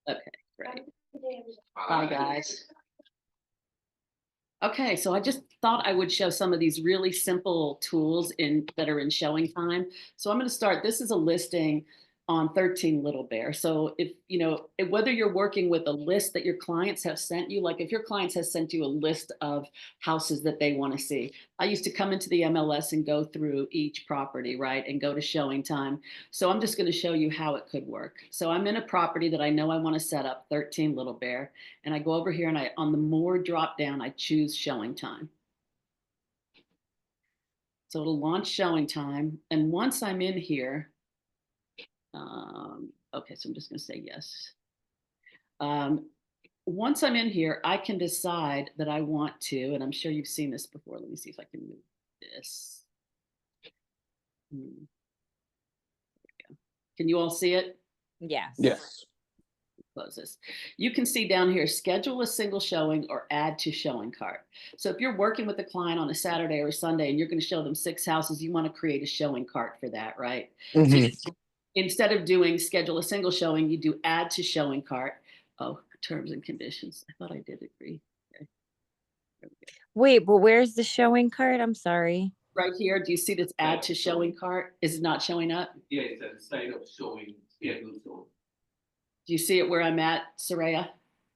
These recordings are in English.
Okay, great. Bye, guys. Okay, so I just thought I would show some of these really simple tools that are in ShowingTime. So I'm going to start. This is a listing on 13 Little Bear. So if whether you're working with a list that your clients have sent you, like if your clients has sent you a list of houses that they want to see, I used to come into the MLS and go through each property, right, and go to ShowingTime. So I'm just going to show you how it could work. So I'm in a property that I know I want to set up, 13 Little Bear, and I go over here and on the more drop down, I choose ShowingTime. So it'll launch ShowingTime, and once I'm in here, okay, so I'm just going to say yes. Once I'm in here, I can decide that I want to, and I'm sure you've seen this before. Let me see if I can move this. Can you all see it? Yes. Yes. Close this. You can see down here, schedule a single showing or add to showing cart. So if you're working with a client on a Saturday or a Sunday and you're going to show them 6 houses, you want to create a showing cart for that, right? Mm-hmm. So instead of doing schedule a single showing, you do add to showing cart. Oh, terms and conditions. I thought I did agree. Okay. Wait, but where's the showing cart? I'm sorry. Right here, do you see this add to showing cart? Is it not showing up? Yeah, it's at the side of showing schedule. So Do you see it where I'm at, Soraya?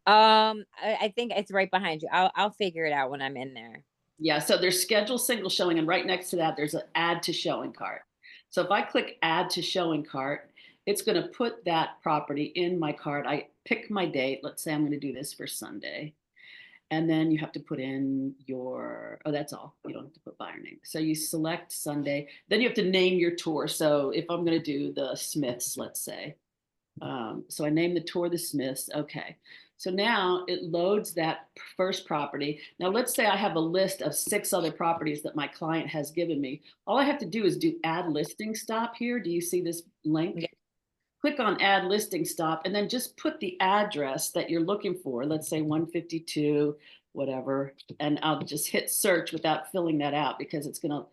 I think it's right behind you. I'll figure it out when I'm in there. Yeah, so there's schedule single showing, and right next to that, there's an add to showing cart. So if I click add to showing cart, it's going to put that property in my cart. I pick my date. Let's say I'm going to do this for Sunday. And then you have to put in that's all. You don't have to put buyer name. So you select Sunday. Then you have to name your tour. So if I'm going to do the Smiths, let's say. So I name the tour the Smiths. Okay. So now it loads that first property. Now let's say I have a list of 6 other properties that my client has given me. All I have to do is do add listing stop here. Do you see this link? Yeah. Click on add listing stop and then just put the address that you're looking for. Let's say 152, whatever. And I'll just hit search without filling that out because it's going to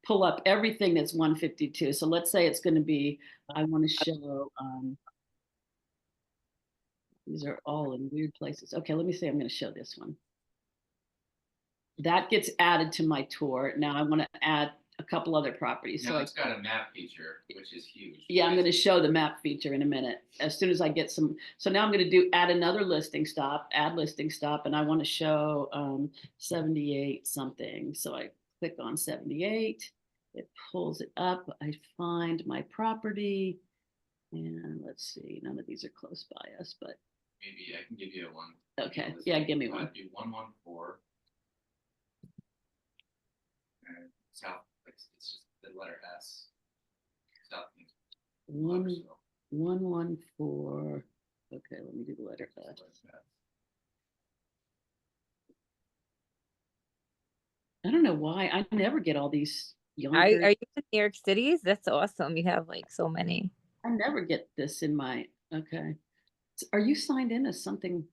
pull up everything that's 152. So let's say it's going to be, I want to show, these are all in weird places. Okay, let me see. I'm going to show this one. That gets added to my tour. Now I want to add a couple other properties. now So it's got a map feature, which is huge. yeah, I'm going to show the map feature in a minute. As soon as I get some. So now I'm going to do add another listing stop, add listing stop, and I want to show 78 something. So I click on 78. It pulls it up. I find my property. And let's see, none of these are close by us, but. Maybe I can give you one. Okay, yeah, give me one. Do 114. And south, it's just the letter S. South means 114. Okay, let me do the letter S. I don't know why I never get all these Are younger. you in New York City? That's awesome. You have like so many. I never get this in my. Okay, are you signed in as something?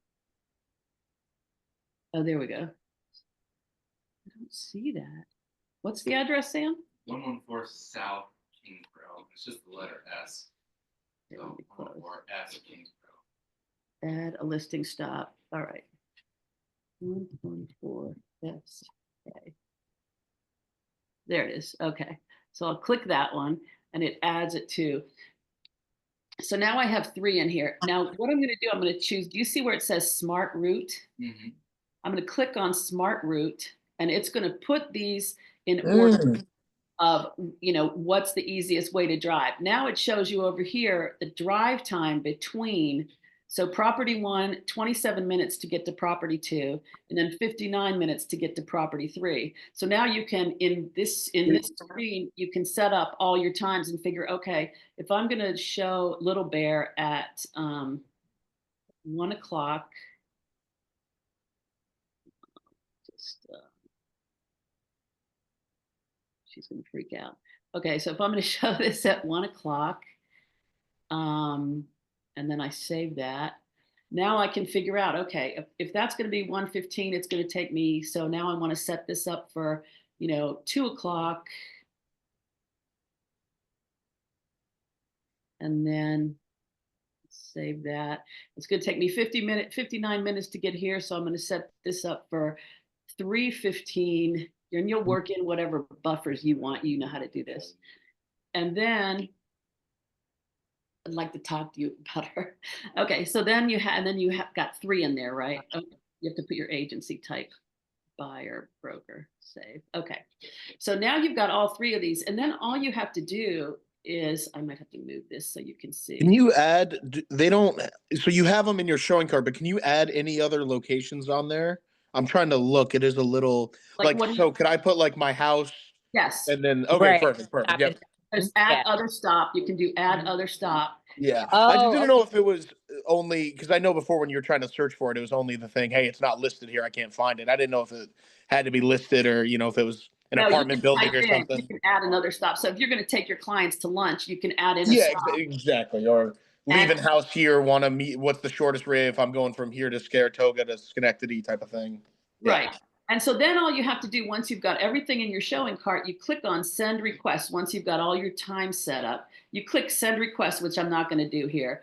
Oh, there we go. I don't see that. What's the address, Sam? 114 South Kingsborough. It's just the letter S. Here, So let me close. 114 S Kingsborough. Add a listing stop. All right. 114 S. Okay. There it is. Okay. So I'll click that one and it adds it to. So now I have 3 in here. Now what I'm going to do, I'm going to choose, do you see where it says smart route? Mm-hmm. I'm going to click on smart route and it's going to put these in order of, what's the easiest way to drive. Now it shows you over here the drive time between. So property 1, 27 minutes to get to property 2, and then 59 minutes to get to property 3. So now you can, in this screen, you can set up all your times and figure, okay, if I'm going to show Little Bear at 1 o'clock, just she's going to freak out. Okay, so if I'm going to show this at 1 o'clock, and then I save that. Now I can figure out, okay, if that's going to be 1:15, it's going to take me. So now I want to set this up for, 2 o'clock. And then save that. It's gonna take me 59 minutes to get here, so I'm gonna set this up for 3:15, and you'll work in whatever buffers you want. You know how to do this. And then I'd like to talk to you about her. Okay, so then you have got 3 in there, right? Okay. You have to put your agency type, buyer, broker, save. Okay. So now you've got all 3 of these, and then all you have to do is, I might have to move this so you can see. Can you add? They don't. So you have them in your showing card, but can you add any other locations on there? I'm trying to look. It is a little Like like. what do So you, could I put like my house yes, and then? Okay, Right. perfect, perfect. Stop Yep. and there's down. add Yeah. other stop. You can do add other stop. Yeah. I just Oh, didn't okay. know if it was only because I know before when you were trying to search for it, it was only the thing. Hey, it's not listed here. I can't find it. I didn't know if it had to be listed or if it was an No, you apartment can building type or in, you something. can add another stop. So if you're going to take your clients to lunch, you can add in a Yeah, stop. exactly. Or And leaving house here, want to meet. What's the shortest way if I'm going from here to Saratoga to Schenectady type of thing? Yeah. right. And so then all you have to do once you've got everything in your showing cart, you click on send request. Once you've got all your time set up, you click send request, which I'm not going to do here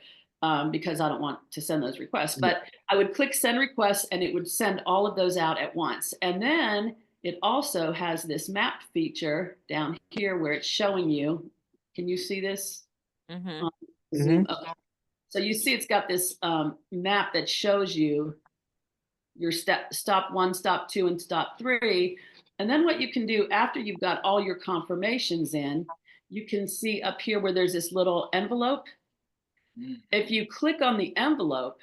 because I don't want to send those requests. But I would click send request and it would send all of those out at once. And then it also has this map feature down here where it's showing you. Can you see this? Mm-hmm. Zoom. Okay. So you see it's got this map that shows you your stop 1, stop 2, and stop 3. And then what you can do after you've got all your confirmations in, you can see up here where there's this little envelope. If you click on the envelope,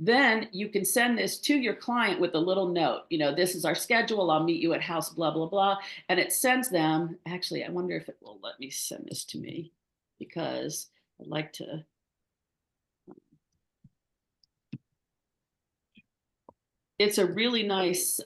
then you can send this to your client with a little note. This is our schedule. I'll meet you at house, blah, blah, blah. And it sends them. Actually, I wonder if it will let me send this to me because I'd like to. It's a really nice,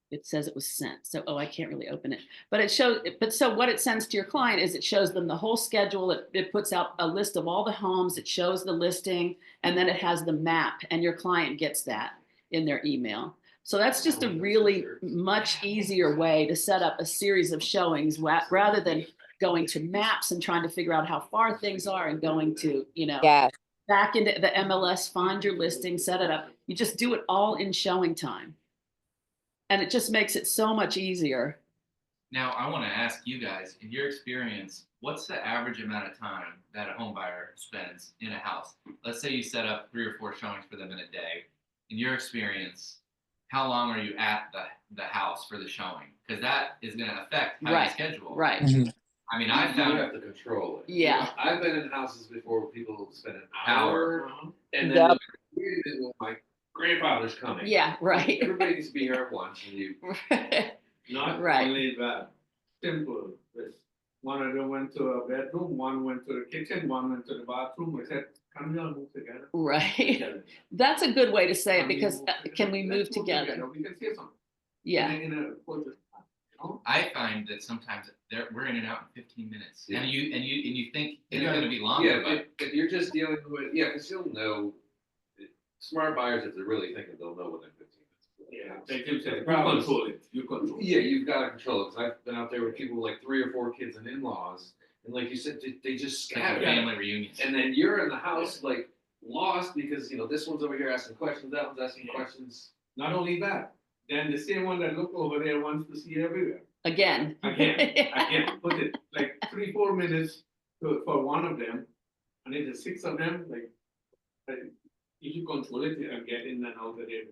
it says it was sent. So, I can't really open it, but it shows, but so what it sends to your client is it shows them the whole schedule. It puts out a list of all the homes. It shows the listing and then it has the map and your client gets that in their email. So that's just a really much easier way to set up a series of showings rather than going to maps and trying to figure out how far things are and going to, Yeah. back into the MLS, find your listing, set it up. You just do it all in ShowingTime. And it just makes it so much easier. Now, I want to ask you guys, in your experience, what's the average amount of time that a home buyer spends in a house? Let's say you set up 3 or 4 showings for them in a day. In your experience, how long are you at the house for the showing? Because that is going to affect how you schedule. Right. I mean, I You found have to control it. Yeah. I've been in houses before where people spend an hour and then Yep. look, wait a minute, well, my grandfather's coming. Yeah, right. Everybody needs to be here at once and you Not Right. only that, simple. This one of them went to a bedroom, one went to the kitchen, one went to the bathroom. We said, "Come here, move together." Right. That's a good way to say it because can we move Let's together? We can see something. Yeah. I find that sometimes we're in and out in 15 minutes, Yeah. and you think it's Yeah. going to be longer, Yeah, but if you're just dealing with, because you'll know, smart buyers, if they're really thinking, they'll know within 15 minutes. Yeah, they do say, The you problem is- control it, you control it. Yeah, you've got to control it, because I've been out there with people with like 3 or 4 kids and in-laws, and like you said, they just it's like a scatter. family reunion. And then you're in the house like lost because this one's over here asking questions, that one's asking Yeah. questions. Not only that, then the same one that look over there wants to see everywhere. Again. Again, put it like 3, 4 minutes for one of them, and if there's 6 of them, like if you control it and get in and out of there.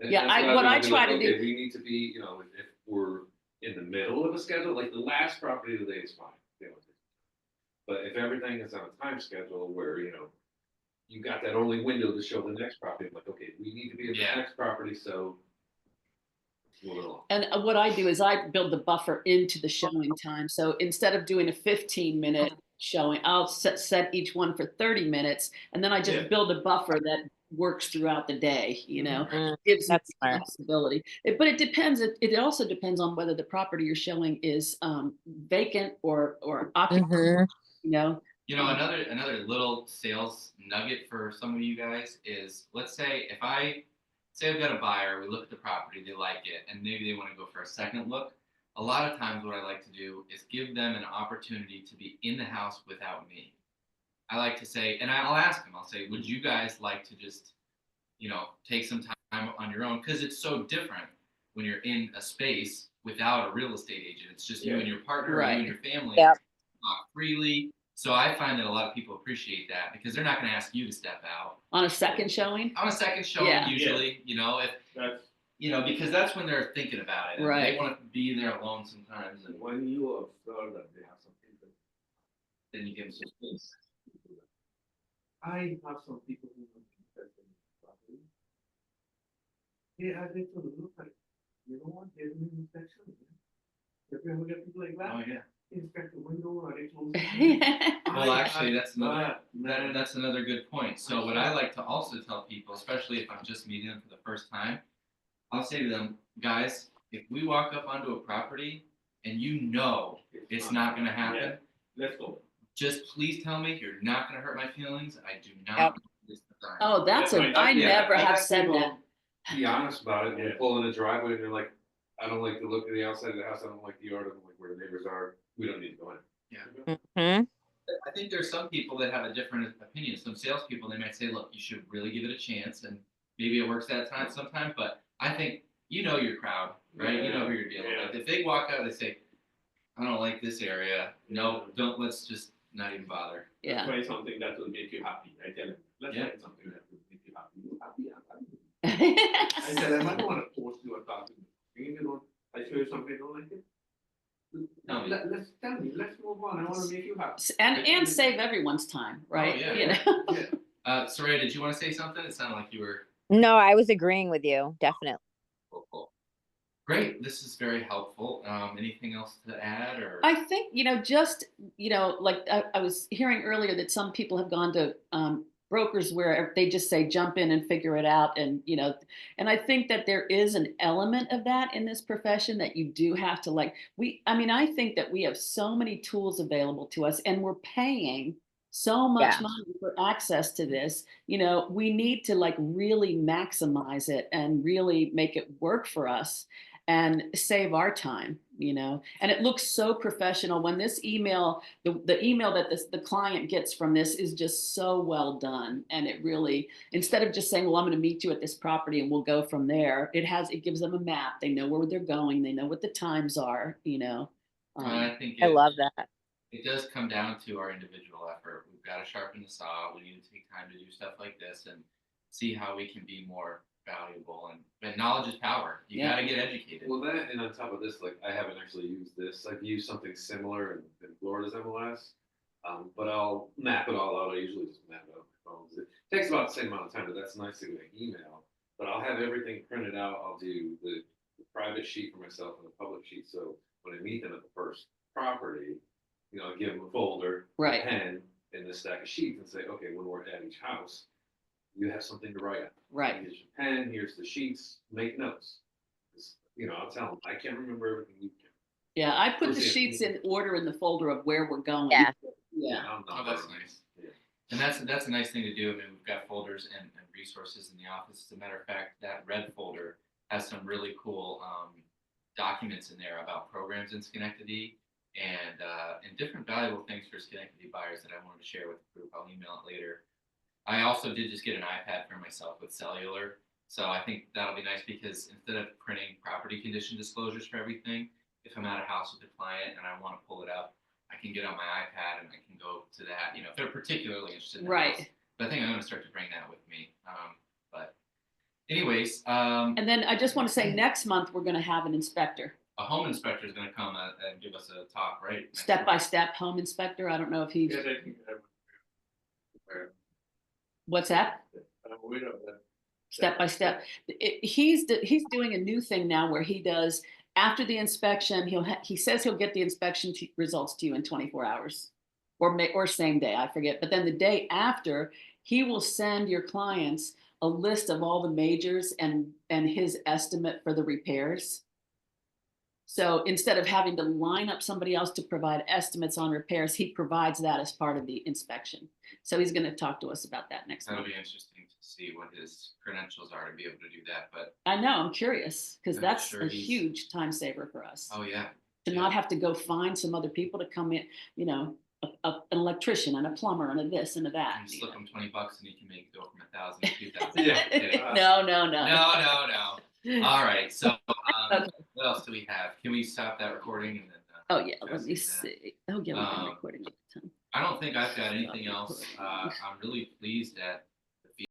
And Yeah, that's what I I've been try like, to do- okay, we need to be, if we're in the middle of a schedule, like the last property today is fine. But if everything is on a time schedule where, you got that only window to show the next property, I'm like, okay, we need to be in the Yeah. next property, so move it along. And what I do is I build the buffer into the showing time. So instead of doing a 15-minute showing, I'll set each one for 30 minutes. And then I just Yeah. build a buffer that works throughout the day, gives me That's smart. flexibility. But it depends. It also depends on whether the property you're showing is vacant or occupied, Mm-hmm. Another little sales nugget for some of you guys is, let's say if I've got a buyer, we look at the property, they like it, and maybe they want to go for a second look. a lot of times what I like to do is give them an opportunity to be in the house without me. I like to say, and I'll ask them, I'll say, would you guys like to just, take some time on your own? Because it's so different when you're in a space without a real estate agent. It's just you and your partner, or you and your family, Yep. talk freely. So I find that a lot of people appreciate that because they're not going to ask you to step out. On a second showing? On a second showing, Yeah. usually, if That's because that's when they're thinking about it. And Right. They want to be there alone sometimes, and when you observe that they have some people. then you give them some space. I have some people who are interested in property. Yeah, I think to look at, you know what, there's an inspection. If you ever get people like Oh that, yeah. inspect the window or they close. the Well, actually, that's another man. that's another good point. So what I like to also tell people, especially if I'm just meeting them for the first time, I'll say to them, guys, if we walk up onto a property and it's not going to happen, Yeah. Let's go. just please tell me you're not going to hurt my feelings. I do not Yep. want this to die. Oh, I Yeah, never I've have had said people that. Be honest about it, when you Yeah. pull in the driveway and they're like, I don't like the look of the outside of the house, I don't like the yard, I don't like where the neighbors are, we don't need to go in. Yeah. Hmm. I think there's some people that have a different opinion. Some salespeople, they might say, look, you should really give it a chance, and maybe it works that time sometimes. But I think your crowd, right? You know who you're dealing with. If they walk out, they say, I don't like this area. No, don't. Let's just not even bother. Yeah. Let's try something that will make you happy. I tell them, let's Yeah. try something that will make you happy. You happy, I'm happy. I I tell them, I don't want to force you or talk to you. If you don't, I show you something you don't like it. Tell me. Let's tell me, let's move on. I want to make you happy. and save everyone's time, right? yeah. You know? Yeah. Soraya, did you want to say something? It sounded like you were. No, I was agreeing with you. Definitely. Cool. Great. This is very helpful. Anything else to add, or? I think, like I was hearing earlier that some people have gone to brokers where they just say jump in and figure it out. And I think that there is an element of that in this profession that you do have to I think that we have so many tools available to us and we're paying so much Yeah. money for access to this. We need to really maximize it and really make it work for us and save our time, and it looks so professional when this email, the email that the client gets from this is just so well done. And it really, instead of just saying, well, I'm going to meet you at this property and we'll go from there, it gives them a map. They know where they're going. They know what the times are, I think I love that. it does come down to our individual effort. We've got to sharpen the saw. We need to take time to do stuff like this and see how we can be more valuable. And knowledge is power. You Yeah. got to get educated. Well, that, and on top of this, I haven't actually used this, I've used something similar in Florida's MLS, but I'll map it all out, I usually just map it on my phone. It takes about the same amount of time, but that's nice to get an email, but I'll have everything printed out, I'll do the private sheet for myself and the public sheet, so when I meet them at the first property, I give them a folder, Right. a pen, and a stack of sheets and say, okay, when we're at each house, you have something to write on. Right. Here's your pen, here's the sheets, make notes. I'll tell them, I can't remember everything you can. Yeah, I put the Where's the- sheets in order in the folder of where we're going. Yeah. Yeah. I'm not Oh, that's very- nice. Yeah. And that's a nice thing to do. I mean, we've got folders and resources in the office. As a matter of fact, that red folder has some really cool documents in there about programs in Schenectady and different valuable things for Schenectady buyers that I wanted to share with the group. I'll email it later. I also did just get an iPad for myself with cellular. So I think that'll be nice because instead of printing property condition disclosures for everything, if I'm at a house with a client and I want to pull it up, I can get on my iPad and I can go to that, if they're particularly interested in the Right. house. But I think I'm going to start to bring that with me. But anyways, And then I just want to say next month, we're going to have an inspector, a home inspector is going to come and give us a talk, right? next step by week. step home inspector. I don't know if he's, Yes, I think what's that? I'm aware of that. Step by step. He's doing a new thing now where he does after the inspection. He says he'll get the inspection results to you in 24 hours, or same day. I forget. But then the day after, he will send your clients a list of all the majors and his estimate for the repairs. So instead of having to line up somebody else to provide estimates on repairs, he provides that as part of the inspection. So he's going to talk to us about that next That'll month. be interesting to see what his credentials are to be able to do that. But I know, I'm curious because I'm that's sure a he's- huge time saver for us. oh yeah, to not have to go find some other people to come in, you know, an electrician and a plumber and a this and a that. You you slip know. them $20 and you can make it go from 1,000 to 2,000. Yeah. No. No. All right. So Okay. what else do we have? Can we stop that recording and then? Oh yeah, let Jesse, me that. see. Oh yeah, we've been recording all the time. I don't think I've got anything Stop else. recording. I'm really pleased at